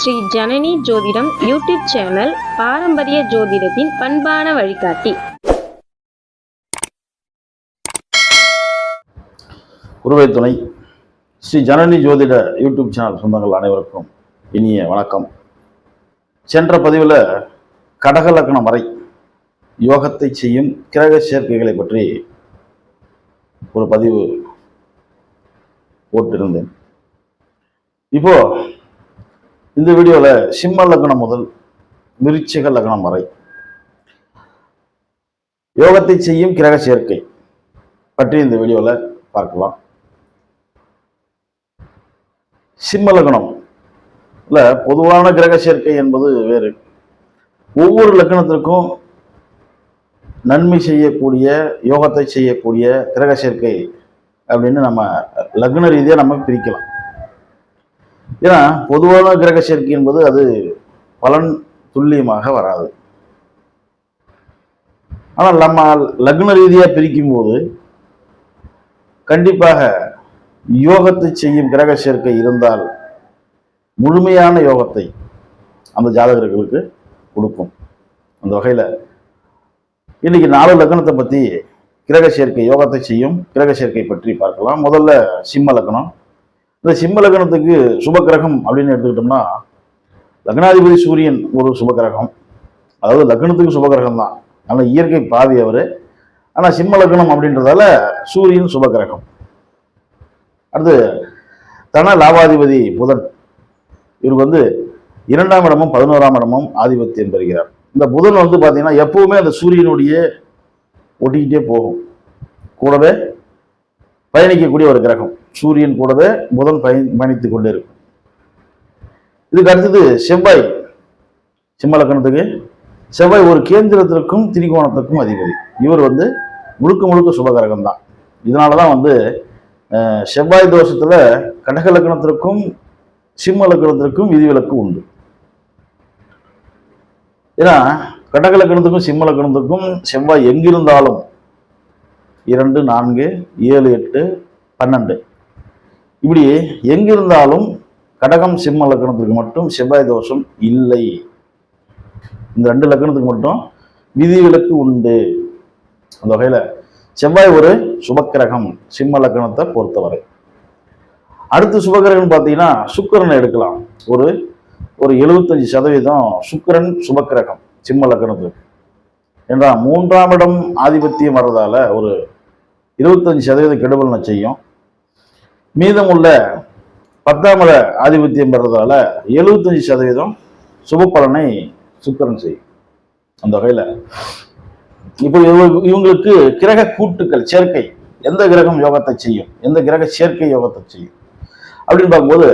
ஸ்ரீ ஜனனி ஜோதிடம் YouTube channel பாரம்பரிய ஜோதிடத்தின் பண்பான வழிகாட்டி. குருவை துணை ஸ்ரீ ஜனனி ஜோதிட யூடியூப் சேனல் சொந்தங்கள் அனைவருக்கும் இனிய வணக்கம். சென்ற பதிவில் கடக லக்னம் வரை யோகத்தை செய்யும் கிரக சேர்க்கைகளை பற்றி ஒரு பதிவு போட்டிருந்தேன். இப்போ இந்த வீடியோவில் சிம்ம லக்னம் முதல் விருச்சிக லக்னம் வரை யோகத்தை செய்யும் கிரக சேர்க்கை பற்றி இந்த வீடியோவில் பார்க்கலாம். சிம்ம லக்னம் பொதுவான கிரக சேர்க்கை என்பது வேறு. ஒவ்வொரு லக்னத்திற்கும் நன்மை செய்யக்கூடிய யோகத்தை செய்யக்கூடிய கிரக சேர்க்கை அப்படின்னு நம்ம லக்ன ரீதியாக நம்ம பிரிக்கலாம். ஏன்னா பொதுவான கிரக சேர்க்கை என்பது அது பலன் துல்லியமாக வராது. ஆனால் நம்ம லக்ன ரீதியாக பிரிக்கும் போது கண்டிப்பாக யோகத்தை செய்யும் கிரக சேர்க்கை இருந்தால் முழுமையான யோகத்தை அந்த ஜாதகர்களுக்கு கொடுக்கும். அந்த வகையில் இன்னைக்கு 4 லக்னத்தை பற்றி கிரக சேர்க்கை யோகத்தை செய்யும் கிரக சேர்க்கை பற்றி பார்க்கலாம். முதல்ல சிம்ம லக்னம். இந்த சிம்ம லக்னத்துக்கு சுப கிரகம் அப்படின்னு எடுத்துக்கிட்டோம்னா லக்னாதிபதி சூரியன் ஒரு சுப கிரகம், அதாவது லக்னத்துக்கு சுப கிரகம் தான், ஆனால் இயற்கை பாவி அவர். ஆனால் சிம்ம லக்னம் அப்படின்றதால சூரியன் சுப கிரகம். அடுத்து தன லாபாதிபதி புதன், இவருக்கு 2ஆம் இடமும் 11ஆம் இடமும் ஆதிபத்தியம் பெறுகிறார். இந்த புதன் பார்த்தீங்கன்னா எப்பவுமே அந்த சூரியனுடைய ஒட்டிக்கிட்டே போகும், கூடவே பயணிக்கக்கூடிய ஒரு கிரகம். சூரியன் கூடவே புதன் பயணித்துக் கொண்டே இருக்கும். இதுக்கு அடுத்தது செவ்வாய். சிம்ம லக்னத்துக்கு செவ்வாய் ஒரு கேந்திரத்திற்கும் திரிகோணத்திற்கும் அதிபதி. இவர் முழுக்க முழுக்க சுபகிரகம் தான். இதனாலதான் செவ்வாய் தோஷத்துல கடக லக்னத்திற்கும் சிம்ம லக்னத்திற்கும் விதிவிலக்கு உண்டு. ஏன்னா கடக லக்னத்துக்கும் சிம்ம லக்னத்துக்கும் செவ்வாய் எங்கிருந்தாலும் 2, 4, 7, 8, 12 இப்படி எங்கிருந்தாலும் கடகம் சிம்ம லக்னத்துக்கு மட்டும் செவ்வாய் தோஷம் இல்லை. இந்த 2 லக்னத்துக்கு மட்டும் விதிவிலக்கு உண்டு. அந்த வகையில செவ்வாய் ஒரு சுபக்கிரகம் சிம்ம லக்னத்தை பொறுத்தவரை. அடுத்து சுபகிரகம் பார்த்தீங்கன்னா சுக்கிரனை எடுக்கலாம். ஒரு 75% சுக்கிரன் சுபக்கிரகம் சிம்ம லக்னத்துக்கு. ஏன்னா 3ஆம் இடம் ஆதிபத்தியம் வர்றதால ஒரு 25% கெடுபலனை செய்யும். மீதம் உள்ள 10ஆம் இட ஆதிபத்தியம் பெறதால 75% சுப பலனை சுக்கிரன் செய்யும். அந்த வகையில் இப்போ இவங்களுக்கு கிரக கூட்டுக்கள் சேர்க்கை எந்த கிரகம் யோகத்தை செய்யும், எந்த கிரக சேர்க்கை யோகத்தை செய்யும் அப்படின்னு பார்க்கும்போது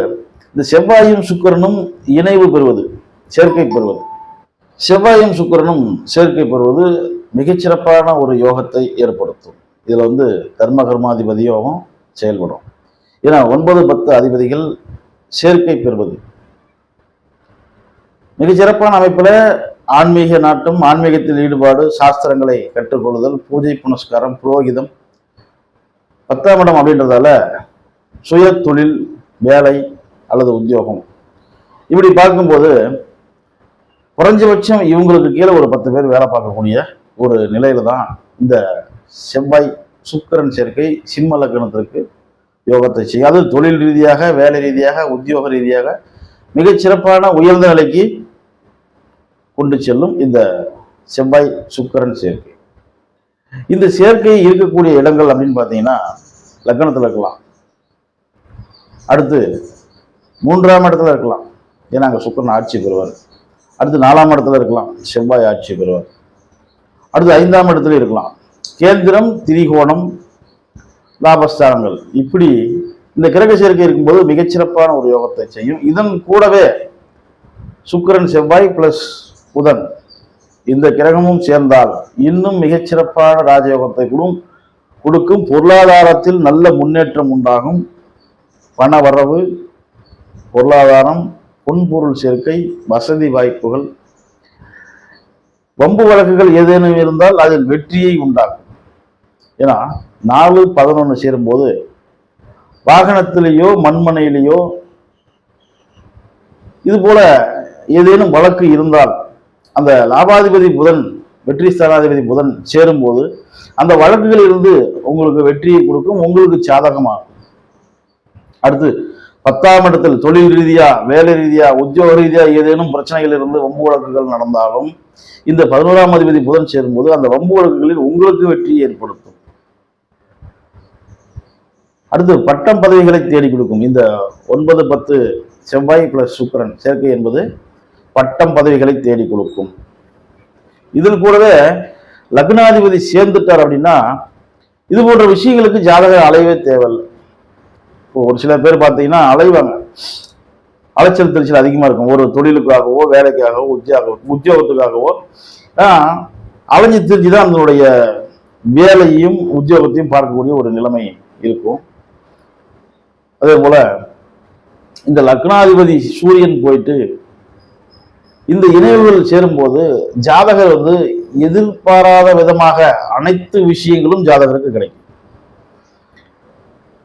இந்த செவ்வாயும் சுக்கிரனும் இணைவு பெறுவது, சேர்க்கை பெறுவது, செவ்வாயும் சுக்கிரனும் சேர்க்கை பெறுவது மிகச்சிறப்பான ஒரு யோகத்தை ஏற்படுத்தும். இதுல கர்ம கர்மாதிபதி யோகம் செயல்படும். ஏன்னா 9, 10 அதிபதிகள் சேர்க்கை பெறுவது மிகச்சிறப்பான அமைப்புல ஆன்மீக நாட்டம், ஆன்மீகத்தில் ஈடுபாடு, சாஸ்திரங்களை கற்றுக்கொள்ளுதல், பூஜை புனஸ்காரம், புரோகிதம். 10ஆம் இடம் அப்படின்றதால சுய தொழில், வேலை அல்லது உத்தியோகம். இப்படி பார்க்கும்போது குறைஞ்சபட்சம் இவங்களுக்கு கீழே ஒரு 10 பேர் வேலை பார்க்கக்கூடிய ஒரு நிலையில தான் இந்த செவ்வாய் சுக்கிரன் சேர்க்கை சிம்ம லக்னத்திற்கு யோகத்தை செய்யும். அது தொழில் ரீதியாக, வேலை ரீதியாக, உத்தியோக ரீதியாக மிகச்சிறப்பான உயர்ந்த நிலைக்கு கொண்டு செல்லும் இந்த செவ்வாய் சுக்கிரன் சேர்க்கை. இந்த சேர்க்கை இருக்கக்கூடிய இடங்கள் அப்படின்னு பார்த்தீங்கன்னா லக்னத்தில் இருக்கலாம், அடுத்து 3ஆம் இடத்துல இருக்கலாம், ஏன்னா அங்கே சுக்கிரன் ஆட்சி பெறுவார். அடுத்து 4ஆம் இடத்துல இருக்கலாம், செவ்வாய் ஆட்சி பெறுவார். அடுத்து 5ஆம் இடத்துல இருக்கலாம், கேந்திரம், திரிகோணம், லாபஸ்தானங்கள். இப்படி இந்த கிரக சேர்க்கை இருக்கும்போது மிகச்சிறப்பான ஒரு யோகத்தை செய்யும். இதன் கூடவே சுக்கிரன், செவ்வாய் பிளஸ் புதன் இந்த கிரகமும் சேர்ந்தால் இன்னும் மிகச்சிறப்பான ராஜயோகத்தை கொடுக்கும். பொருளாதாரத்தில் நல்ல முன்னேற்றம் உண்டாகும். பண வரவு, பொருளாதாரம், பொன்பொருள் சேர்க்கை, வசதி வாய்ப்புகள், வம்பு வழக்குகள் ஏதேனும் இருந்தால் அதில் வெற்றியை உண்டாக்கும். ஏன்னா 4, 11 சேரும்போது வாகனத்திலேயோ மண்மனையிலேயோ இது போல ஏதேனும் வழக்கு இருந்தால் அந்த லாபாதிபதி புதன், வெற்றி ஸ்தானாதிபதி புதன் சேரும்போது அந்த வழக்குகளில் இருந்து உங்களுக்கு வெற்றியை கொடுக்கும், உங்களுக்கு சாதகமாகும். அடுத்து 10ஆம் இடத்தில் தொழில் ரீதியா, வேலை ரீதியா, உத்தியோக ரீதியா ஏதேனும் பிரச்சனைகள் இருந்து வம்பு வழக்குகள் நடந்தாலும் இந்த 11ஆம் அதிபதி புதன் சேரும்போது அந்த வம்பு வழக்குகளில் உங்களுக்கு வெற்றியை ஏற்படுத்தும். அடுத்து பட்டம் பதவிகளை தேடி கொடுக்கும். இந்த 9, 10 செவ்வாய் பிளஸ் சுக்கிரன் சேர்க்கை என்பது பட்டம் பதவிகளை தேடி கொடுக்கும். இதில் கூடவே லக்னாதிபதி சேர்ந்துட்டார் அப்படின்னா இது போன்ற விஷயங்களுக்கு ஜாதகர் அலையவே தேவையில்லை. இப்போ ஒரு சில பேர் பார்த்தீங்கன்னா அலைவாங்க, அலைச்சல் திருச்சல் அதிகமாக இருக்கும். ஒரு தொழிலுக்காகவோ வேலைக்காகவோ உத்தியோகத்துக்காகவோ அலைஞ்சு திரிஞ்சு தான் அதனுடைய வேலையும் உத்தியோகத்தையும் பார்க்கக்கூடிய ஒரு நிலைமை இருக்கும். அதே போல இந்த லக்னாதிபதி சூரியன் போயிட்டு இந்த இணைவுகள் சேரும்போது ஜாதகர் எதிர்பாராத விதமாக அனைத்து விஷயங்களும் ஜாதகருக்கு கிடைக்கும்.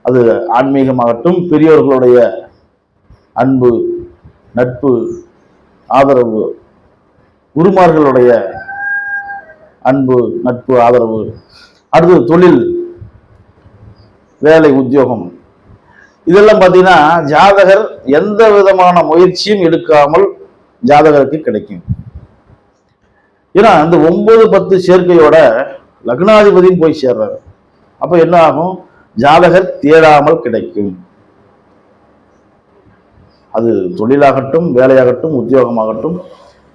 அது ஆன்மீகமாகட்டும், பெரியோர்களுடைய அன்பு, நட்பு, ஆதரவு, குருமார்களுடைய அன்பு, நட்பு, ஆதரவு, அடுத்து தொழில், வேலை, உத்தியோகம், இதெல்லாம் பார்த்தீங்கன்னா ஜாதகர் எந்த விதமான முயற்சியும் எடுக்காமல் ஜாதகருக்கு கிடைக்கும். ஏன்னா அந்த 9, 10 சேர்க்கையோட லக்னாதிபதியும் போய் சேர்றாரு. அப்ப என்ன ஆகும்? ஜாதகர் தேடாமல் கிடைக்கும். அது தொழிலாகட்டும், வேலையாகட்டும், உத்தியோகமாகட்டும்,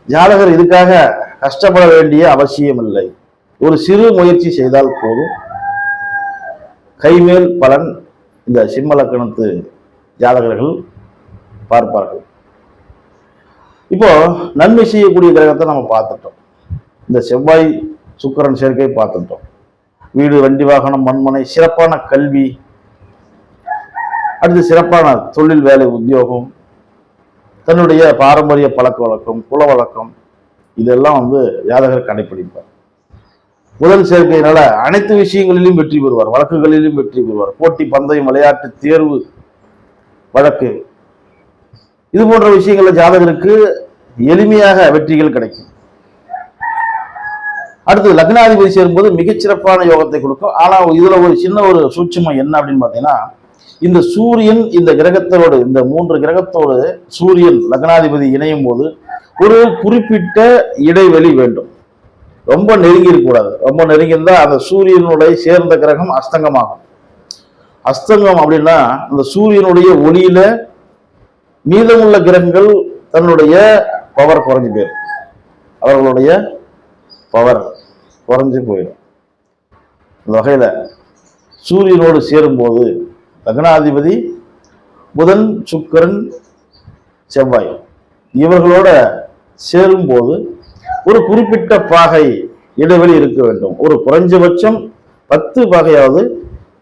ஜாதகர் இதுக்காக கஷ்டப்பட வேண்டிய அவசியம் இல்லை. ஒரு சிறு முயற்சி செய்தால் போதும், கைமேல் பலன் இந்த சிம்ம லக்னத்து ஜாதகர்கள் பார்ப்பார்கள். இப்போ நன்மை செய்யக்கூடிய கிரகத்தை நம்ம பார்த்துட்டோம். இந்த செவ்வாய் சுக்கிரன் சேர்க்கை பார்த்துட்டோம். வீடு, வண்டி, வாகனம், மண்மனை, சிறப்பான கல்வி, அடுத்து சிறப்பான தொழில், வேலை, உத்தியோகம், தன்னுடைய பாரம்பரிய பழக்க வழக்கம், குல வழக்கம், இதெல்லாம் ஜாதகர் கடைபிடிப்பார். புதன் சேர்க்கையினால அனைத்து விஷயங்களிலும் வெற்றி பெறுவார், வழக்குகளிலும் வெற்றி பெறுவார். போட்டி, பந்தயம், விளையாட்டு, தேர்வு, வழக்கு, இது போன்ற விஷயங்கள்ல ஜாதகருக்கு எளிமையாக வெற்றிகள் கிடைக்கும். அடுத்து லக்னாதிபதி சேரும்போது மிகச்சிறப்பான யோகத்தை கொடுக்கும். ஆனா இதுல ஒரு சின்ன ஒரு சூட்சுமம் என்ன அப்படின்னு பாத்தீங்கன்னா, இந்த சூரியன் இந்த கிரகத்தோடு, இந்த 3 கிரகத்தோடு சூரியன் லக்னாதிபதி இணையும் போது ஒரு குறிப்பிட்ட இடைவெளி வேண்டும். ரொம்ப நெருங்கி இருக்கக்கூடாது. ரொம்ப நெருங்கி இருந்தா அந்த சூரியனுடைய சேர்ந்த கிரகம் அஸ்தங்கமாகும். அஸ்தங்கம் அப்படின்னா அந்த சூரியனுடைய ஒளியில மீதமுள்ள கிரகங்கள் தன்னுடைய பவர் குறைஞ்சு போயிடும், அவர்களுடைய பவர் குறைஞ்சு போயிடும். இந்த வகையில சூரியனோடு சேரும்போது லக்னாதிபதி புதன், சுக்கிரன், செவ்வாய் இவர்களோட சேரும்போது ஒரு குறிப்பிட்ட பாகை இடைவெளி இருக்க வேண்டும். ஒரு குறைஞ்சபட்சம் 10 பாகையாவது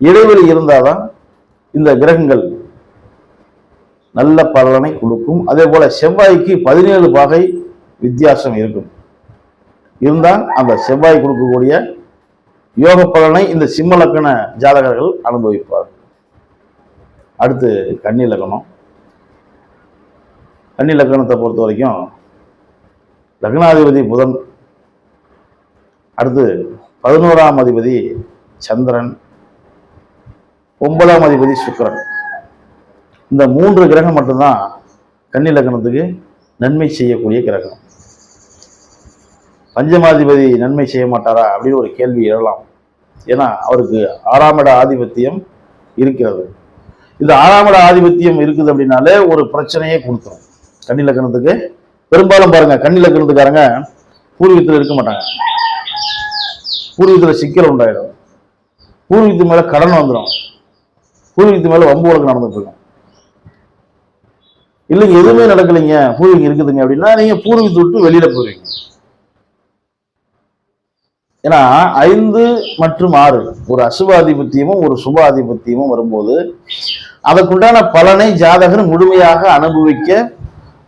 இடைவெளி இருந்தாதான் இந்த கிரகங்கள் நல்ல பலனை கொடுக்கும். அதே போல செவ்வாய்க்கு 17 பாகை வித்தியாசம் இருக்கும். இருந்தால் அந்த செவ்வாய் கொடுக்கக்கூடிய யோக பலனை இந்த சிம்ம லக்ன ஜாதகர்கள் அனுபவிப்பார். அடுத்து கன்னி லக்னம். கன்னி லக்னத்தை பொறுத்த வரைக்கும் லக்னாதிபதி புதன், அடுத்து 11ஆம் அதிபதி சந்திரன், 9ஆம் அதிபதி சுக்கிரன். இந்த 3 கிரகம் மட்டும்தான் கன்னி லக்னத்துக்கு நன்மை செய்யக்கூடிய கிரகம். பஞ்சமாதிபதி நன்மை செய்ய மாட்டாரா அப்படின்னு ஒரு கேள்வி எழலாம். ஏன்னா அவருக்கு 6ஆம் இட ஆதிபத்தியம் இருக்கிறது. இந்த 6ஆம் இட ஆதிபத்தியம் இருக்குது அப்படின்னாலே ஒரு பிரச்சனையே கொடுத்துரும் கன்னி லக்னத்துக்கு. பெரும்பாலும் பாருங்க, கன்னி லக்னத்துக்காரங்க பூர்வீகத்தில் இருக்க மாட்டாங்க. பூர்வீகத்தில் சிக்கல் உண்டாயிடும், பூர்வீகத்து மேல கடன் வந்துடும், பூர்வீகத்து மேல வம்பு வழக்கு நடந்துட்டு இருக்கும். இல்லைங்க எதுவுமே நடக்கலைங்க, பூர்வீகம் இருக்குதுங்க அப்படின்னா நீங்க பூர்வீகத்தை விட்டு வெளியில போறீங்க. ஏன்னா 5 மற்றும் 6 ஒரு அசுபாதிபத்தியமும் ஒரு சுபாதிபத்தியமும் வரும்போது அதற்குண்டான பலனை ஜாதகர் முழுமையாக அனுபவிக்க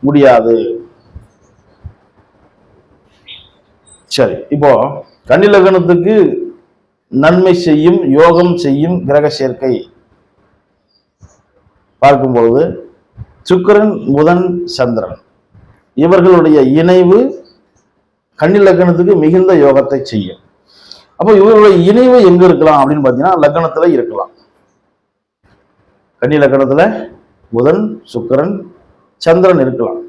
முடியாது. சரி, இப்போ கன்னி லக்னத்துக்கு நன்மை செய்யும், யோகம் செய்யும் கிரக சேர்க்கை பார்க்கும்பொழுது சுக்கிரன் புதன் சந்திரன் இவர்களுடைய இணைவு கன்னி லக்னத்துக்கு மிகுந்த யோகத்தை செய்யும். அப்போ இவர்களுடைய இணைவு எங்க இருக்கலாம் அப்படின்னு பார்த்தீங்கன்னா லக்னத்துல இருக்கலாம். கன்னி லக்னத்துல புதன் சுக்கிரன் சந்திரன் இருக்கலாம்.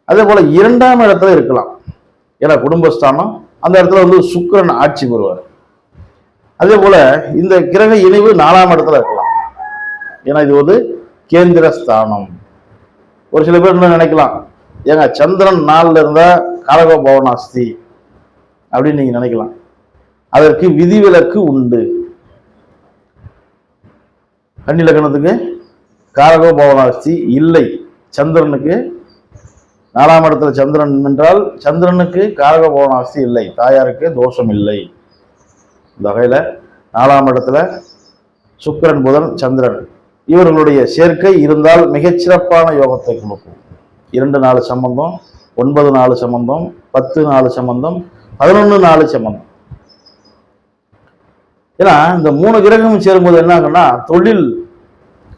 அதே போல 2ஆம் இடத்துல இருக்கலாம். ஏன்னா குடும்பஸ்தானம் அந்த இடத்துல வந்து சுக்கிரன் ஆட்சி பெறுவார். அதே போல இந்த கிரக இணைவு 4ஆம் இடத்துல இருக்கலாம். ஏன்னா இது ஒரு கேந்திர ஸ்தானம். ஒரு சில பேர் என்ன நினைக்கலாம், ஏங்க சந்திரன் 4ல இருந்தா காரக பவனாஸ்தி அப்படின்னு நீங்க நினைக்கலாம். அதற்கு விதிவிலக்கு உண்டு. கன்னி லக்னத்துக்கு காரக பவனாஸ்தி இல்லை. சந்திரனுக்கு 4ஆம் இடத்துல சந்திரன் என்றால் சந்திரனுக்கு காரக பவனாஸ்தி இல்லை, தாயாருக்கு தோஷம் இல்லை. இந்த வகையில 4ஆம் இடத்துல சுக்கிரன் புதன் சந்திரன் இவர்களுடைய சேர்க்கை இருந்தால் மிகச்சிறப்பான யோகத்தை கொடுக்கும். 2-4 சம்பந்தம், 9-4 சம்பந்தம், 10-4 சம்பந்தம், 11-4 சம்பந்தம். ஏன்னா இந்த 3 கிரகம் சேரும்போது என்ன ஆகும்னா தொழில்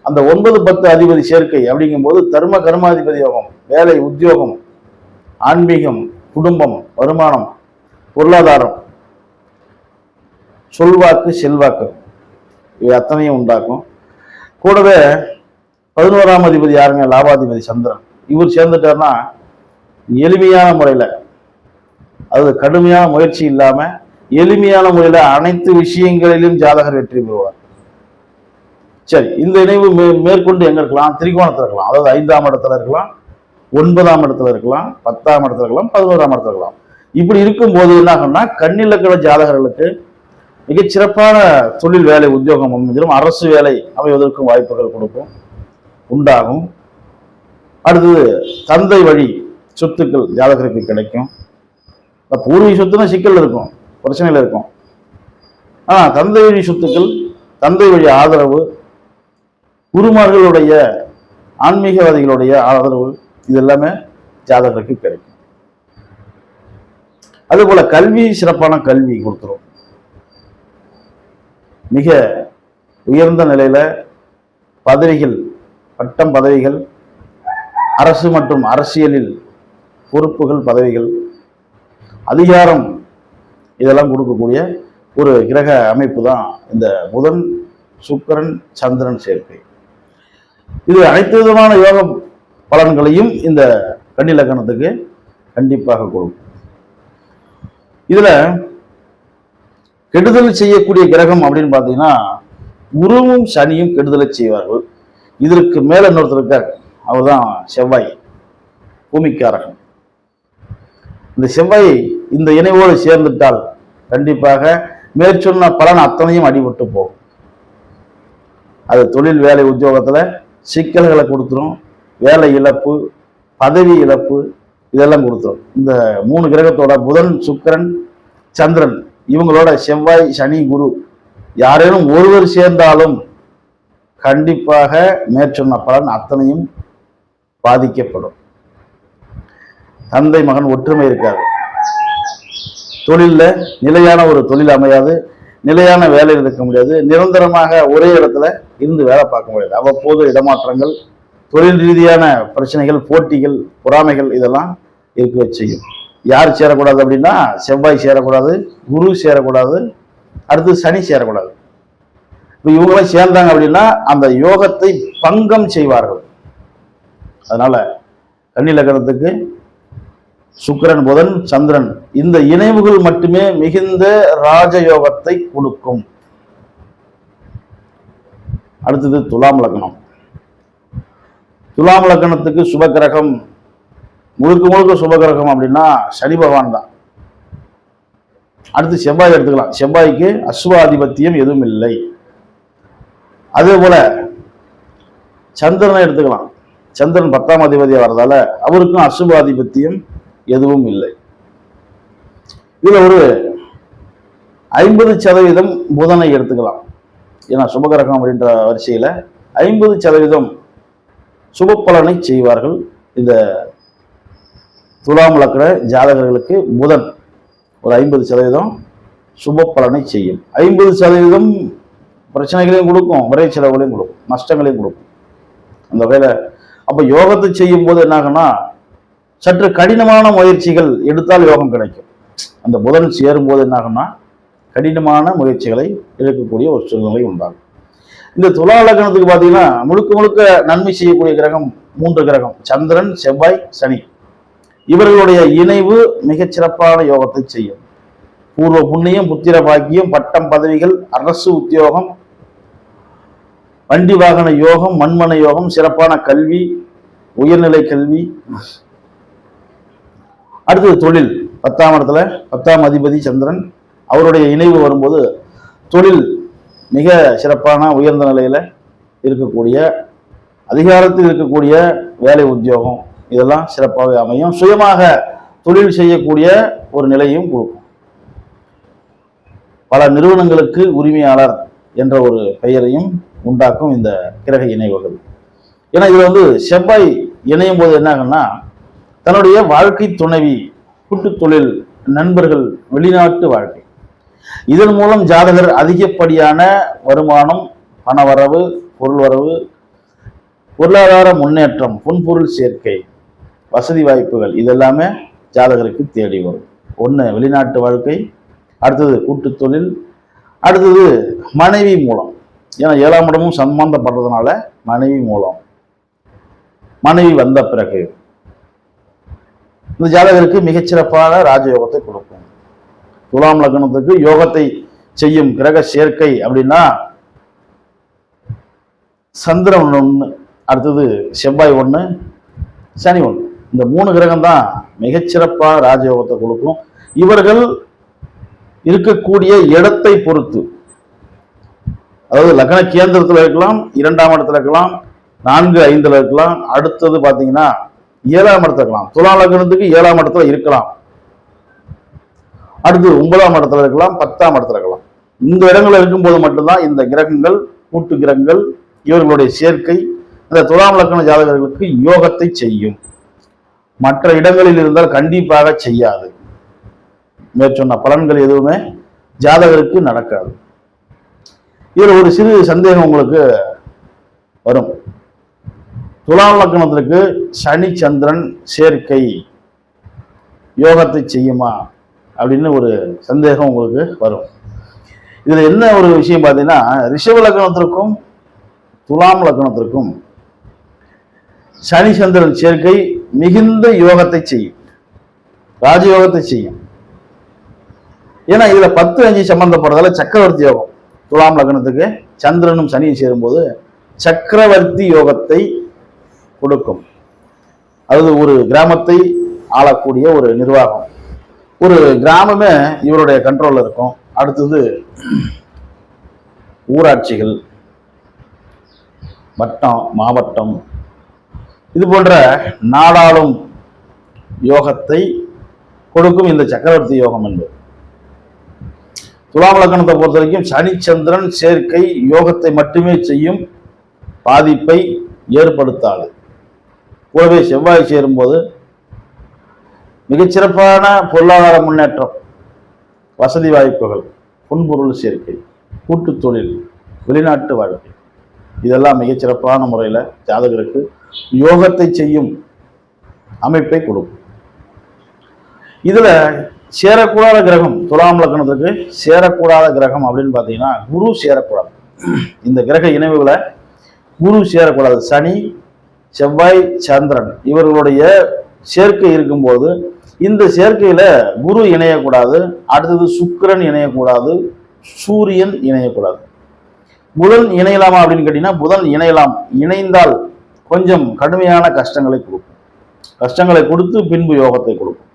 அந்த 9-10 அதிபதி சேர்க்கை அப்படிங்கும்போது தர்ம கர்மாதிபதி யோகம், வேலை உத்தியோகம், ஆன்மீகம், குடும்பம், வருமானம், பொருளாதாரம், சொல்வாக்கு செல்வாக்கு இவை அத்தனையும் உண்டாக்கும். கூடவே 11ஆம் அதிபதி யாருங்க, லாபாதிபதி சந்திரன். இவர் சேர்ந்துட்டார்னா எளிமையான முறையில, அது கடுமையான முயற்சி இல்லாம எளிமையான முறையில அனைத்து விஷயங்களிலும் ஜாதகர் வெற்றி பெறுவார். சரி, இந்த இணைவு மேற்கொண்டு எங்க இருக்கலாம்? திரிகோணத்துல இருக்கலாம். அதாவது 5ஆம் இடத்துல இருக்கலாம், 9ஆம் இடத்துல இருக்கலாம், 10ஆம் இடத்துல இருக்கலாம், 11ஆம் இடத்துல இருக்கலாம். இப்படி இருக்கும்போது என்ன ஆகும்னா கன்னி லக்ன ஜாதகர்களுக்கு மிகச்சிறப்பான தொழில் வேலை உத்தியோகம் அமைஞ்சிடும். அரசு வேலை அமைவதற்கும் வாய்ப்புகள் கொடுக்கும் உண்டாகும். அடுத்தது தந்தை வழி சொத்துக்கள் ஜாதகருக்கு கிடைக்கும். பூர்வீக சொத்துனா சிக்கல் இருக்கும், பிரச்சனைகள் இருக்கும். ஆனா தந்தை வழி சொத்துக்கள், தந்தை வழி ஆதரவு, குருமார்களுடைய ஆன்மீகவாதிகளுடைய ஆதரவு இது எல்லாமே ஜாதகருக்கு கிடைக்கும். அதே போல கல்வி, சிறப்பான கல்வி கொடுத்துரும். மிக உயர்ந்த நிலையில பதவிகள், பட்டம் பதவிகள், அரசு மற்றும் அரசியலில் பொறுப்புகள், பதவிகள், அதிகாரம் இதெல்லாம் கொடுக்கக்கூடிய ஒரு கிரக அமைப்பு தான் இந்த புதன் சுக்கிரன் சந்திரன் சேர்க்கை. இது அனைத்து விதமான யோக பலன்களையும் இந்த கன்னி லக்னத்துக்கு கண்டிப்பாக கொடுக்கும். இதுல கெடுதல் செய்யக்கூடிய கிரகம் அப்படின்னு பார்த்தீங்கன்னா குருவும் சனியும் கெடுதலை செய்வார்கள். இதற்கு மேல இன்னொருத்தர் இருக்கார், அவர் தான் செவ்வாய், பூமிக்காரகன். இந்த செவ்வாய் இந்த இணைவோடு சேர்ந்துட்டால் கண்டிப்பாக மேற்சொன்ன பலன் அத்தனையும் அடிபட்டு போகும். அது தொழில் வேலை உத்தியோகத்துல சிக்கல்களை கொடுத்துரும், வேலை இழப்பு, பதவி இழப்பு இதெல்லாம் கொடுத்துரும். இந்த 3 கிரகத்தோட புதன் சுக்கிரன் சந்திரன் இவங்களோட செவ்வாய் சனி குரு யாரேனும் ஒருவர் சேர்ந்தாலும் கண்டிப்பாக மேற்சொன்ன பலன் அத்தனையும் பாதிக்கப்படும். தந்தை மகன் ஒற்றுமை இருக்காது, தொழில நிலையான ஒரு தொழில் அமையாது, நிலையான வேலையில் இருக்க முடியாது, நிரந்தரமாக ஒரே இடத்துல இருந்து வேலை பார்க்க முடியாது. அவ்வப்போது இடமாற்றங்கள், தொழில் ரீதியான பிரச்சனைகள், போட்டிகள், பொறாமைகள் இதெல்லாம் இருக்க செய்யும். யார் சேரக்கூடாது அப்படின்னா செவ்வாய் சேரக்கூடாது, குரு சேரக்கூடாது, அடுத்து சனி சேரக்கூடாது. இப்போ இவங்களாம் சேர்ந்தாங்க அப்படின்னா அந்த யோகத்தை பங்கம் செய்வார்கள். அதனால கன்னி லக்னத்துக்கு சுக்கிரன் புதன் சந்திரன் இந்த இணைவுகள் மட்டுமே மிகுந்த ராஜயோகத்தை கொடுக்கும். அடுத்தது துலாம் லக்னம். துலாம் லக்னத்துக்கு சுபகிரகம் முழுக்க முழுக்க சுபகிரகம் அப்படின்னா சனி பகவான் தான். அடுத்து செவ்வாய் எடுத்துக்கலாம். செவ்வாய்க்கு அஸ்வாதிபத்தியம் எதுவும் இல்லை. அதே போல சந்திரனை எடுத்துக்கலாம். சந்திரன் 10ஆம் அதிபதியா வரதால அவருக்கும் அசுபாதிபத்தியம் எதுவும் இல்லை. இதுல ஒரு 50% புதனை எடுத்துக்கலாம். ஏன்னா சுபகிரகம் அப்படின்ற வரிசையில 50% சுப பலனை செய்வார்கள். இந்த துலாம் லக்ன ஜாதகர்களுக்கு புதன் ஒரு 50% சுப பலனை செய்யும். 50% பிரச்சனைகளையும் கொடுக்கும், விரை செலவுகளையும் கொடுக்கும், நஷ்டங்களையும் கொடுக்கும். அந்த வகையில அப்ப யோகத்தை செய்யும் போது என்ன ஆகும்னா சற்று கடினமான முயற்சிகள் எடுத்தால் யோகம் கிடைக்கும். அந்த புதன் சேரும் போது என்ன ஆகும்னா கடினமான முயற்சிகளை எடுக்கக்கூடிய ஒரு சூழ்நிலை உண்டாகும். இந்த துலா லக்னத்துக்கு பார்த்தீங்கன்னா முழுக்க முழுக்க நன்மை செய்யக்கூடிய கிரகம் 3 கிரகம், சந்திரன், செவ்வாய், சனி. இவர்களுடைய இணைவு மிகச் சிறப்பான யோகத்தை செய்யும். பூர்வ புண்ணியம், புத்திர பாக்கியம், பட்டம், பதவிகள், அரசு உத்தியோகம், வண்டி வாகன யோகம், மண்மனை யோகம், சிறப்பான கல்வி, உயர்நிலை கல்வி. அடுத்தது தொழில். 10ஆம் இடத்துல 10ஆம் அதிபதி சந்திரன், அவருடைய இணைவு வரும்போது தொழில் மிக சிறப்பான உயர்ந்த நிலையில இருக்கக்கூடிய, அதிகாரத்தில் இருக்கக்கூடிய வேலை உத்தியோகம் இதெல்லாம் சிறப்பாகவே அமையும். சுயமாக தொழில் செய்யக்கூடிய ஒரு நிலையும் கொடுக்கும். பல நிறுவனங்களுக்கு உரிமையாளர் என்ற ஒரு பெயரையும் உண்டாக்கும் இந்த கிரக இணைவுகள். ஏன்னா இதுல செவ்வாய் இணையும் போது என்ன ஆகும்னா தன்னுடைய வாழ்க்கை துணைவி, கூட்டு தொழில், நண்பர்கள், வெளிநாட்டு வாழ்க்கை, இதன் மூலம் ஜாதகர் அதிகப்படியான வருமானம், பணவரவு, பொருள் வரவு, பொருளாதார முன்னேற்றம், பொன்பொருள் சேர்க்கை, வசதி வாய்ப்புகள் இதெல்லாமே ஜாதகருக்கு தேடி வரும். ஒன்று வெளிநாட்டு வாழ்க்கை, அடுத்தது கூட்டு தொழில், அடுத்தது மனைவி மூலம். ஏன்னா 7ஆம் இடமும் சம்பந்தப்படுறதுனால மனைவி மூலம், மனைவி வந்த பிறகு இந்த ஜாதகருக்கு மிகச்சிறப்பான ராஜயோகத்தை கொடுக்கும். துலாம் லக்னத்துக்கு யோகத்தை செய்யும் கிரக சேர்க்கை அப்படின்னா சந்திரன் 1, அடுத்தது செவ்வாய் 1, சனி 1. இந்த 3 கிரகம் தான் மிகச்சிறப்பான ராஜயோகத்தை கொடுக்கும். இவர்கள் இருக்கக்கூடிய இடத்தை பொறுத்து, அதாவது லக்ன கேந்திரத்தில் இருக்கலாம், 2ஆம் இடத்துல இருக்கலாம், 4, 5ல் இருக்கலாம், அடுத்தது பார்த்தீங்கன்னா 7ஆம் இடத்துல இருக்கலாம். துலா லக்னத்துக்கு 7ஆம் இடத்துல இருக்கலாம், அடுத்து 9ஆம் இடத்துல இருக்கலாம், 10ஆம் இடத்துல இருக்கலாம். இந்த இடங்கள் இருக்கும்போது மட்டும்தான் இந்த கிரகங்கள், கூட்டு கிரகங்கள், இவர்களுடைய சேர்க்கை அந்த துலாம் லக்ன ஜாதகர்களுக்கு யோகத்தை செய்யும். மற்ற இடங்களில் இருந்தால் கண்டிப்பாக செய்யாது. மேற்சொன்ன பலன்கள் எதுவுமே ஜாதகருக்கு நடக்காது. இதுல ஒரு சிறு சந்தேகம் உங்களுக்கு வரும். துலாம் லக்னத்திற்கு சனி சந்திரன் சேர்க்கை யோகத்தை செய்யுமா அப்படின்னு ஒரு சந்தேகம் உங்களுக்கு வரும். இதுல என்ன ஒரு விஷயம் பார்த்தீங்கன்னா, ரிஷப லக்னத்திற்கும் துலாம் லக்னத்திற்கும் சனி சந்திரன் சேர்க்கை மிகுந்த யோகத்தை செய்யும், ராஜயோகத்தை செய்யும். ஏன்னா இதுல 10-5 சம்பந்தப்படுறதால சக்கரவர்த்தி யோகம். துலாம் லக்னத்துக்கு சந்திரனும் சனியும் சேரும்போது சக்கரவர்த்தி யோகத்தை கொடுக்கும். அதாவது ஒரு கிராமத்தை ஆளக்கூடிய ஒரு நிர்வாகம், ஒரு கிராமமே இவருடைய கண்ட்ரோல்ல இருக்கும். அடுத்தது ஊராட்சிகள், வட்டம், மாவட்டம், இது போன்ற நாடாளும் யோகத்தை கொடுக்கும் இந்த சக்கரவர்த்தி யோகம் என்பது. துலாம் லக்னத்தை பொறுத்த வரைக்கும் சனி சந்திரன் சேர்க்கை யோகத்தை மட்டுமே செய்யும், பாதிப்பை ஏற்படுத்தாது. கூடவே செவ்வாய் சேரும்போது மிகச்சிறப்பான பொருளாதார முன்னேற்றம், வசதி வாய்ப்புகள், பொன்பொருள் சேர்க்கை, கூட்டு தொழில், வெளிநாட்டு வாழ்க்கை இதெல்லாம் மிகச்சிறப்பான முறையில் ஜாதகருக்கு யோகத்தை செய்யும் அமைப்பை கொடுக்கும். இதுல சேரக்கூடாத கிரகம், துலாம் லக்னத்துக்கு சேரக்கூடாத கிரகம் அப்படின்னு பார்த்தீங்கன்னா குரு சேரக்கூடாது. இந்த கிரக இணைவுகளை குரு சேரக்கூடாது. சனி, செவ்வாய், சந்திரன் இவர்களுடைய சேர்க்கை இருக்கும்போது இந்த சேர்க்கையில குரு இணையக்கூடாது, அடுத்தது சுக்கிரன் இணையக்கூடாது, சூரியன் இணையக்கூடாது. புதன் இணையலாமா அப்படின்னு கேட்டீங்கன்னா புதன் இணையலாம். இணைந்தால் கொஞ்சம் கடுமையான கஷ்டங்களை கொடுக்கும், கஷ்டங்களை கொடுத்து பின்பு யோகத்தை கொடுக்கும்.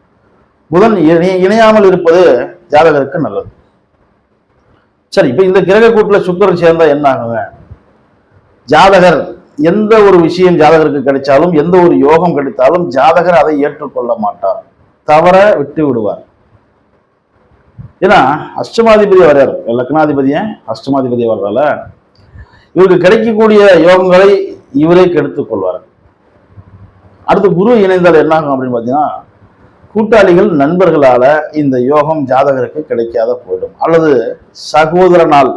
புதன் இணையாமல் இருப்பது ஜாதகருக்கு நல்லது. சரி, இப்ப இந்த கிரக கூட்டுல சுக்கிரன் சேர்ந்தா என்ன ஆகுங்க? ஜாதகர் எந்த ஒரு விஷயம் ஜாதகருக்கு கிடைச்சாலும், எந்த ஒரு யோகம் கிடைத்தாலும் ஜாதகர் அதை ஏற்றுக்கொள்ள மாட்டார், தவற விட்டு விடுவார். ஏன்னா அஷ்டமாதிபதி வர்றார், லக்னாதிபதியை அஷ்டமாதிபதியை வர்றதால இவருக்கு கிடைக்கக்கூடிய யோகங்களை இவரே கெடுத்துக் கொள்வார். அடுத்து குரு இணைந்தால் என்ன ஆகும் அப்படின்னு பார்த்தீங்கன்னா கூட்டாளிகள், நண்பர்களால இந்த யோகம் ஜாதகருக்கு கிடைக்காத போயிடும். அல்லது சகோதரனால்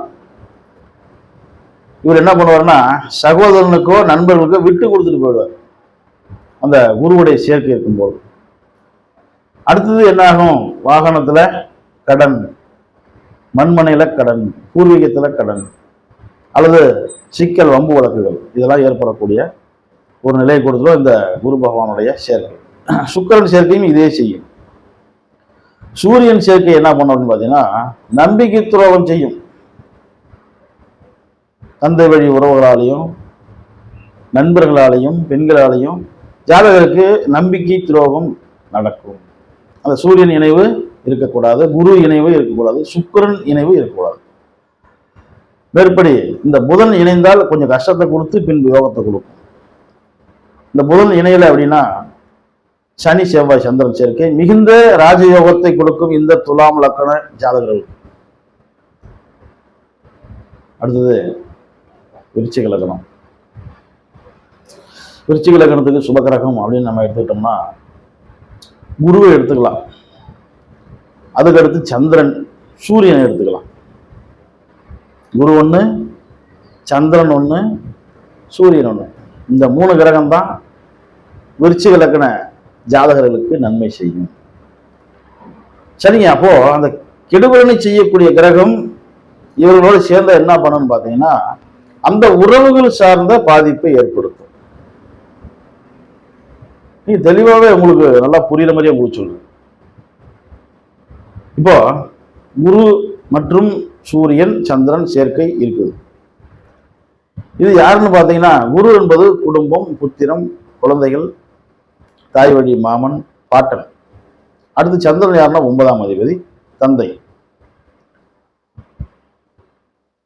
இவர் என்ன பண்ணுவார்னா சகோதரனுக்கோ நண்பர்களுக்கோ விட்டு கொடுத்துட்டு போயிடுவார். அந்த குருவுடைய சேர்க்கை இருக்கும்போது. அடுத்தது என்ன ஆகும்? வாகனத்துல கடன், மண்மனையில கடன், பூர்வீகத்துல கடன், அல்லது சிக்கல், வம்பு வழக்குகள் இதெல்லாம் ஏற்படக்கூடிய ஒரு நிலையை கொடுத்துரும் இந்த குரு பகவானுடைய சேர்க்கை. சுக்கிரன் சேர்க்கையும் இதே செய்யும். சூரியன் சேர்க்கை என்ன பண்ணும் அப்படின்னு பார்த்தீங்கன்னா நம்பிக்கை துரோகம் செய்யும். தந்தை வழி உறவுகளாலையும் நண்பர்களாலையும் பெண்களாலையும் ஜாதகருக்கு நம்பிக்கை துரோகம் நடக்கும். அந்த சூரியன் இணைவு இருக்கக்கூடாது, குரு இணைவு இருக்கக்கூடாது, சுக்கிரன் இணைவு இருக்கக்கூடாது. மேற்படி இந்த புதன் இணைந்தால் கொஞ்சம் கஷ்டத்தை கொடுத்து பின்பு யோகத்தை கொடுக்கும். இந்த புதன் இணையல அப்படின்னா சனி செவ்வாய் சந்திரன் சேர்க்கை மிகுந்த ராஜயோகத்தை கொடுக்கும் இந்த துலாம் லக்கண ஜாதகர்களுக்கு. அடுத்தது விருச்சிக லக்னம். விருச்சிக லக்னத்துக்கு சுபகிரகம் அப்படின்னு நம்ம எடுத்துக்கிட்டோம்னா குருவை எடுத்துக்கலாம், அதுக்கடுத்து சந்திரன் சூரியனை எடுத்துக்கலாம். குரு ஒன்று, சந்திரன் ஒன்று, சூரியன் ஒன்று. இந்த 3 கிரகம் தான் விருச்சிக லக்ன ஜாதகர்களுக்கு நன்மை செய்யும். சரிங்க, அப்போ அந்த கெடுபலனை செய்யக்கூடிய கிரகம் இவர்களோடு சேர்ந்த என்ன பண்ணணும்னு பார்த்தீங்கன்னா அந்த உறவுகள் சார்ந்த பாதிப்பை ஏற்படுத்தும். நீ தெளிவாகவே உங்களுக்கு நல்லா புரியுற மாதிரியே உங்களுக்கு சொல்லு. இப்போ குரு மற்றும் சூரியன் சந்திரன் சேர்க்கை இருக்குது. இது யாருன்னு பார்த்தீங்கன்னா குரு என்பது குடும்பம், புத்திரம், குழந்தைகள், தாய் வழி மாமன், பாட்டன். அடுத்து சந்திரன் யாருன்னா 9ஆம் அதிபதி, தந்தை.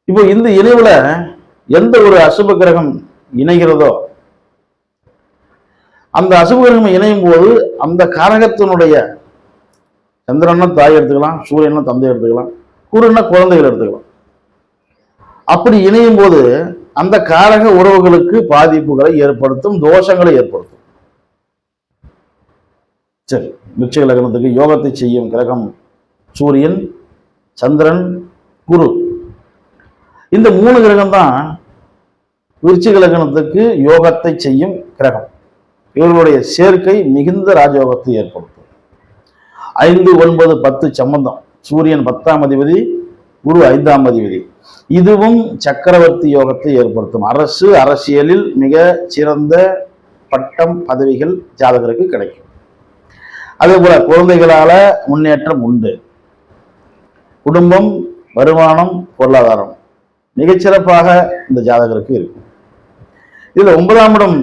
இப்போ இந்த இணைவுல எந்த ஒரு அசுப கிரகம் இணைகிறதோ அந்த அசுப கிரகம் இணையும் போது அந்த காரகத்தினுடைய சந்திரன்னா தாய் எடுத்துக்கலாம், சூரியன்னா தந்தை எடுத்துக்கலாம், குருன்னா குழந்தைகள் எடுத்துக்கலாம். அப்படி இணையும் போது அந்த காரக உறவுகளுக்கு பாதிப்புகளை ஏற்படுத்தும், தோஷங்களை ஏற்படுத்தும். சரி, விருச்சிக லக்னத்துக்கு யோகத்தை செய்யும் கிரகம் சூரியன், சந்திரன், குரு. இந்த 3 கிரகம் தான் விருச்சிக லக்னத்துக்கு யோகத்தை செய்யும் கிரகம். இவர்களுடைய சேர்க்கை மிகுந்த ராஜயோகத்தை ஏற்படுத்தும். 5, 9, 10 சம்பந்தம். சூரியன் 10ஆம் அதிபதி, குரு 5ஆம் அதிபதி. இதுவும் சக்கரவர்த்தி யோகத்தை ஏற்படுத்தும். அரசு, அரசியலில் மிக சிறந்த பட்டம், பதவிகள் ஜாதகருக்கு கிடைக்கும். அதே போல குழந்தைகளால முன்னேற்றம் உண்டு. குடும்பம், வருமானம், பொருளாதாரம் மிகச்சிறப்பாக இந்த ஜாதகருக்கு இருக்கும். இதுல 9ஆம் இடம்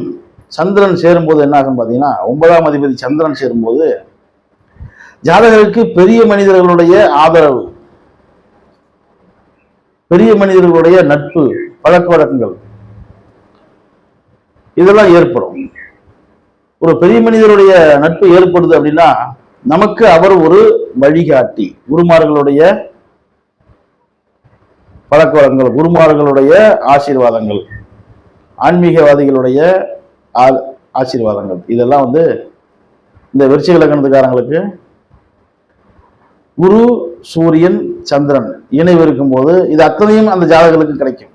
சந்திரன் சேரும்போது என்ன ஆகும் பார்த்தீங்கன்னா 9ஆம் அதிபதி சந்திரன் சேரும்போது ஜாதகருக்கு பெரிய மனிதர்களுடைய ஆதரவு, பெரிய மனிதர்களுடைய நட்பு, பழக்க வழக்கங்கள் இதெல்லாம் ஏற்படும். ஒரு பெரிய மனிதருடைய நட்பு ஏற்படுது அப்படின்னா நமக்கு அவர் ஒரு வழிகாட்டி. குருமார்களுடைய பழக்க வழக்கங்கள், குருமார்களுடைய ஆசீர்வாதங்கள், ஆன்மீகவாதிகளுடைய ஆசீர்வாதங்கள் இதெல்லாம் இந்த விருச்சிக லக்னத்துக்காரங்களுக்கு குரு, சூரியன், சந்திரன் இணைவு இருக்கும் போது இது அத்தனையும் அந்த ஜாதகங்களுக்கு கிடைக்கும்.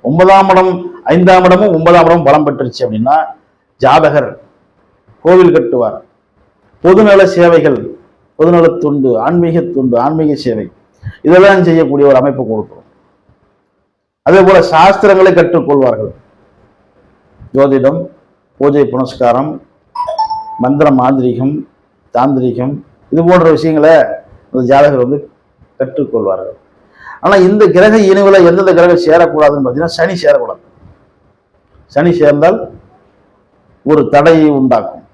9ஆம் இடம் 5ஆம் இடமும் 9ஆம் இடமும் பலம் பெற்றுச்சு அப்படின்னா ஜாதகர் கோவில் கட்டுவார், பொதுநல சேவைகள், பொதுநல துண்டு, ஆன்மீக துண்டு, ஆன்மீக சேவை இதெல்லாம் செய்யக்கூடிய ஒரு அமைப்பு கொடுக்கும். அதே போல சாஸ்திரங்களை கற்றுக்கொள்வார்கள். ஜோதிடம், பூஜை புனஸ்காரம், மந்திர மாந்திரிகம், தாந்திரிகம் இது போன்ற விஷயங்களை அந்த ஜாதகர் கற்றுக்கொள்வார்கள். ஆனா இந்த கிரக இணைவுல எந்தெந்த கிரகம் சேரக்கூடாதுன்னு பார்த்தீங்கன்னா சனி சேரக்கூடாது. சனி சேர்ந்தால் ஒரு தடையை உண்டாக்கும்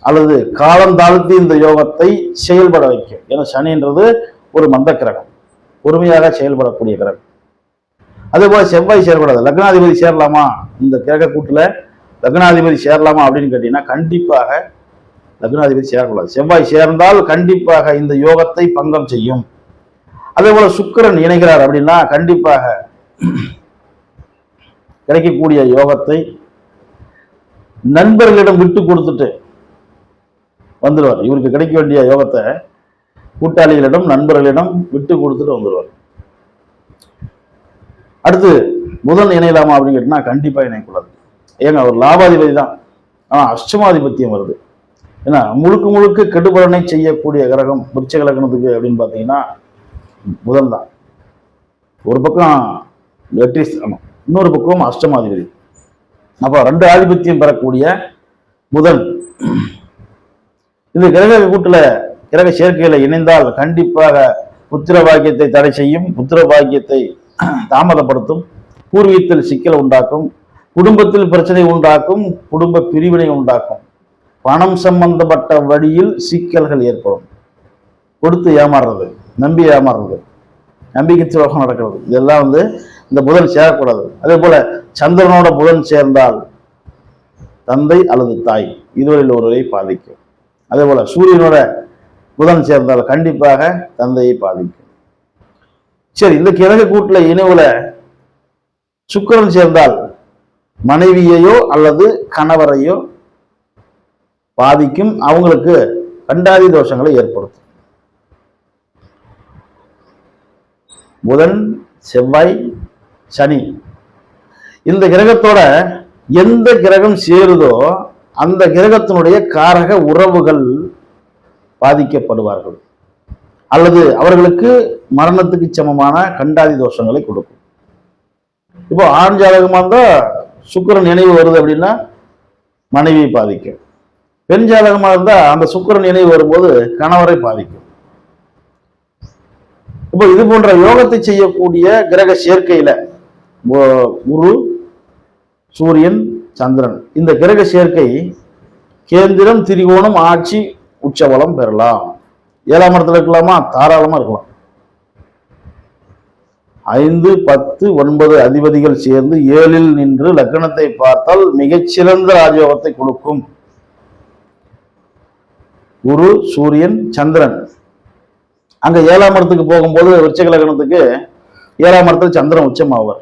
அல்லது காலம் தாழ்த்தி இந்த யோகத்தை செயல்பட வைக்கும். ஏன்னா சனின்றது ஒரு மந்த கிரகம், பொறுமையாக செயல்படக்கூடிய கிரகம். அதே போல செவ்வாய் சேரக்கூடாது. லக்னாதிபதி சேரலாமா? இந்த கிரக கூட்டுல லக்னாதிபதி சேரலாமா அப்படின்னு கேட்டீங்கன்னா கண்டிப்பாக லக்னாதிபதி சேரக்கூடாது. செவ்வாய் சேர்ந்தால் கண்டிப்பாக இந்த யோகத்தை பங்கம் செய்யும். அதே போல சுக்கிரன் இணைகிறார் அப்படின்னா கண்டிப்பாக கிடைக்கக்கூடிய யோகத்தை நண்பர்களிடம் விட்டு கொடுத்துட்டு வந்துடுவார். இவருக்கு கிடைக்க வேண்டிய யோகத்தை கூட்டாளிகளிடம், நண்பர்களிடம் விட்டு கொடுத்துட்டு வந்துடுவார். அடுத்து புதன் இணையலாமா அப்படின்னு கேட்டீங்கன்னா கண்டிப்பா இணையக்கூடாது. ஏங்க அவர் லாபாதிபதி தான். ஆனால் அஷ்டமாதிபத்தியம் வருது. ஏன்னா முழுக்க முழுக்க கெடுபலனை செய்யக்கூடிய கிரகம் விருச்சிக லக்னத்துக்கு அப்படின்னு பார்த்தீங்கன்னா புதன் தான். ஒரு பக்கம் வெற்றி ஸ்தானம், இன்னொரு பக்கம் அஷ்டமாதிபதி. அப்போ 2 ஆதிபத்தியம் பெறக்கூடிய புதன் இந்த கிரக கூட்டுல கிரக சேர்க்கையில இணைந்தால் கண்டிப்பாக புத்திர பாக்கியத்தை தடை செய்யும், புத்திர பாக்கியத்தை தாமதப்படுத்தும், பூர்வீகத்தில் சிக்கல் உண்டாக்கும், குடும்பத்தில் பிரச்சனை உண்டாக்கும், குடும்ப பிரிவினை உண்டாக்கும், பணம் சம்பந்தப்பட்ட வழியில் சிக்கல்கள் ஏற்படும், கொடுத்து ஏமாறுறது, நம்பி ஏமாறுறது, நம்பிக்கை துரோகம் நடக்கிறது, இதெல்லாம் இந்த புதன் சேரக்கூடாது. அதே போல சந்திரனோட புதன் சேர்ந்தால் தந்தை அல்லது தாய் இதுவரையில் ஒருவரை பாதிக்கும். அதே போல சூரியனோட புதன் சேர்ந்தால் கண்டிப்பாக தந்தையை பாதிக்கும். சரி, இந்த கிரக கூட்டுல இணைவுல சுக்கிரன் சேர்ந்தால் மனைவியையோ அல்லது கணவரையோ பாதிக்கும், அவங்களுக்கு கண்டாதி தோஷங்களை ஏற்படுத்தும். புதன், செவ்வாய், சனி இந்த கிரகத்தோட எந்த கிரகம் சேருதோ அந்த கிரகத்தினுடைய காரக உறவுகள் பாதிக்கப்படுவார்கள் அல்லது அவர்களுக்கு மரணத்துக்கு சமமான கண்டாதி தோஷங்களை கொடுக்கும். இப்போ ஆண் ஜாதகமா இருந்தா சுக்கிரன் நினைவு வருது அப்படின்னா மனைவியை பாதிக்கும். பெண் ஜாதகமா இருந்தா அந்த சுக்கிரன் நினைவு வரும்போது கணவரை பாதிக்கும். இப்போ இது போன்ற யோகத்தை செய்யக்கூடிய கிரக சேர்க்கையில குரு, சூரியன், சந்திரன் இந்த கிரக சேர்க்கை கேந்திரம், திரிகோணம், ஆட்சி, உச்சபலம் பெறலாம். 7ஆம் இடத்துல இருக்கலாமா? தாராளமா இருக்கலாம். 5, 10, 9 அதிபதிகள் சேர்ந்து 7இல் நின்று லக்னத்தை பார்த்தால் மிகச்சிறந்த ராஜயோகத்தை கொடுக்கும். குரு, சூரியன், சந்திரன் அங்க 7ஆம் இடத்துக்கு போகும்போது விருச்சிக லக்னத்துக்கு 7ஆம் இடத்துல சந்திரன் உச்சமாவார்,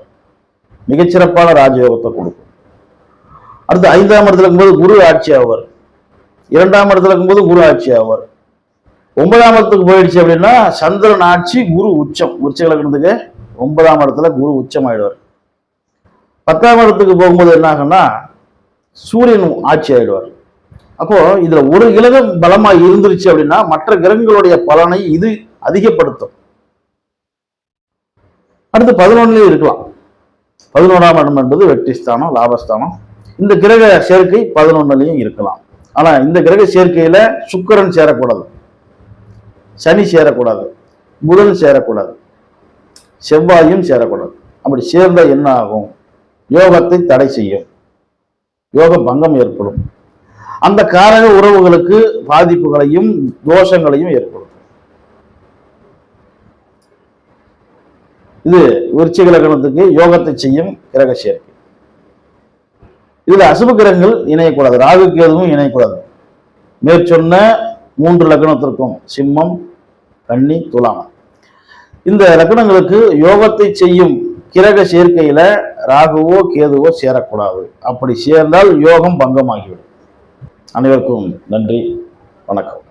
மிகச்சிறப்பான ராஜயோகத்தை கொடுக்கும். அடுத்து 5ஆம் இடத்துல இருக்கும்போது குரு ஆட்சி ஆவார், 2ஆம் இடத்துல இருக்கும்போது குரு ஆட்சி ஆவார். 9ஆம் இடத்துக்கு போயிடுச்சு அப்படின்னா சந்திரன் ஆட்சி, குரு உச்சம். விருச்சிக லக்னத்துக்கு 9ஆம் இடத்துல குரு உச்சம் ஆயிடுவார். 10ஆம் இடத்துக்கு போகும்போது என்ன ஆகும்னா சூரியன் ஆட்சி ஆயிடுவார். அப்போ இதுல ஒரு கிரகம் பலமா இருந்துருச்சு அப்படின்னா மற்ற கிரகங்களுடைய பலனை இது அதிகப்படுத்தும். அடுத்து 11லயும் இருக்கலாம். 11ஆம் இடம் என்பது வெற்றி ஸ்தானம், லாபஸ்தானம். இந்த கிரக சேர்க்கை 11லயும் இருக்கலாம். ஆனா இந்த கிரக சேர்க்கையில சுக்கிரன் சேரக்கூடாது, சனி சேரக்கூடாது, புதன் சேரக்கூடாது, செவ்வாயும் சேரக்கூடாது. அப்படி சேர்ந்தா என்ன ஆகும்? யோகத்தை தடை செய்யும், யோக பங்கம் ஏற்படும், அந்த காரக உறவுகளுக்கு பாதிப்புகளையும் தோஷங்களையும் ஏற்படும். இது விருச்சிக லக்னத்துக்கு யோகத்தை செய்யும் கிரக சேர்க்கை. இதுல அசுப கிரகங்கள் இணையக்கூடாது, ராகு கேதுவும் இணையக்கூடாது. மேற்சொன்ன 3 லக்னத்திற்கும் சிம்மம், கன்னி, துலாம் இந்த லக்னங்களுக்கு யோகத்தை செய்யும் கிரக சேர்க்கையில ராகுவோ கேதுவோ சேரக்கூடாது. அப்படி சேர்ந்தால் யோகம் பங்கமாகிவிடும். அனைவருக்கும் நன்றி, வணக்கம்.